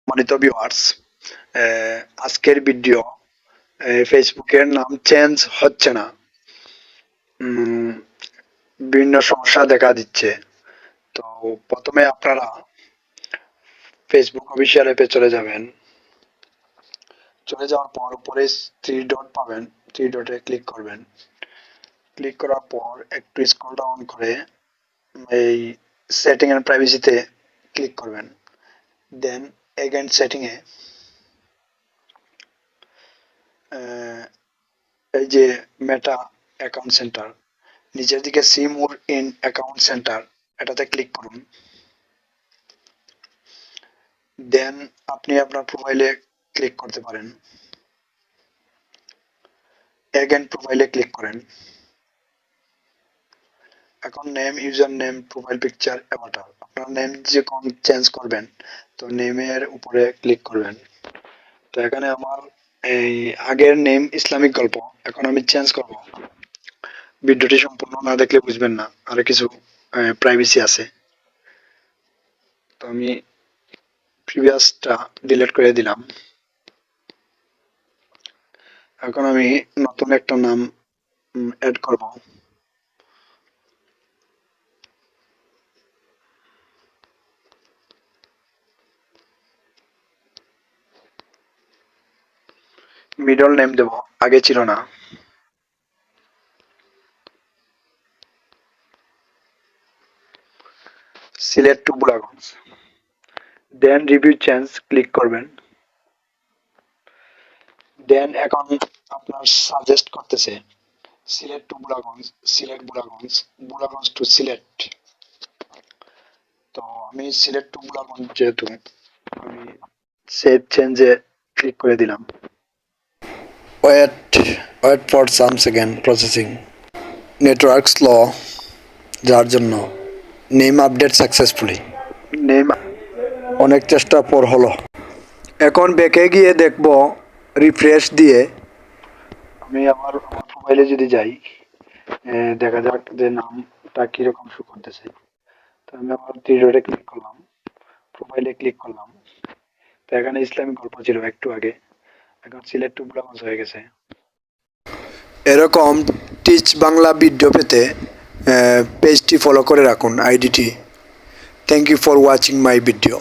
সম্মানিত ভিউয়ার্স, আজকের ভিডিও ফেসবুকের নাম চেঞ্জ হচ্ছে না, উম, বিভিন্ন সমস্যা দেখা দিচ্ছে। তো প্রথমে আপনারা ফেসবুক অফিসিয়াল অ্যাপে চলে যাবেন। চলে যাওয়ার পর উপরে থ্রি ডট পাবেন, থ্রি ডটে ক্লিক করবেন। ক্লিক করার পর একটু স্ক্রল ডাউন করে এই সেটিং এন্ড প্রাইভেসিতে ক্লিক করবেন। দেন এগেইন সেটিং এ এই যে মেটা অ্যাকাউন্ট সেন্টার, নিচের দিকে see more in account centre, এটাতে ক্লিক করুন। দেন আপনি আপনার প্রোফাইলে ক্লিক করতে পারেন। এগেন প্রোফাইলে ক্লিক করেন। এখন name, user name, profile picture, Avatar, আপনার নেম যখন চেঞ্জ করবেন তো নেমের উপরে ক্লিক করবেন। তো এখানে আমার এই আগের নেম ইসলামিক গল্প, এখন আমি চেঞ্জ করব। ভিডিওটি সম্পূর্ণ না দেখলে বুঝবেন না, আরো কিছু প্রাইভেসি আছে। তো আমি প্রিভিয়াসটা ডিলিট করে দিলাম। এখন আমি নতুন একটা নাম অ্যাড করব। মিডল নেম দেব, আগে ছিল না। Select to Buraganj, then review change click করবেন। দেন এখন আপনার সাজেস্ট করতেছে select to Buraganj, select Buraganj, Buraganj to select. তো আমি সিলেক্ট টু বুড়াগঞ্জ যেহেতু, আমি সেভ চেঞ্জে ক্লিক করে দিলাম। Wait wait for some second, processing, network slow, যার জন্য নেম আপডেট সাকসেসফুলি, নেম অনেক চেষ্টা পর হলো। এখন ব্যাকে গিয়ে দেখব, রিফ্রেশ দিয়ে আমি আবার আমার মোবাইলে যদি যাই, দেখা যাক যে নামটা কিরকম শো করতেছে। তো আমি আবার থ্রি ডটে ক্লিক করলাম, প্রোফাইলে ক্লিক করলাম। তো এখানে ইসলামিক গল্প ছিল একটু আগে, এখন সিলেক্ট টু ব্লগস হয়ে গেছে। এরকম টিচ বাংলা ভিডিও পেতে পেজটি ফলো করে রাখুন, আইডিটি। Thank you for watching my video.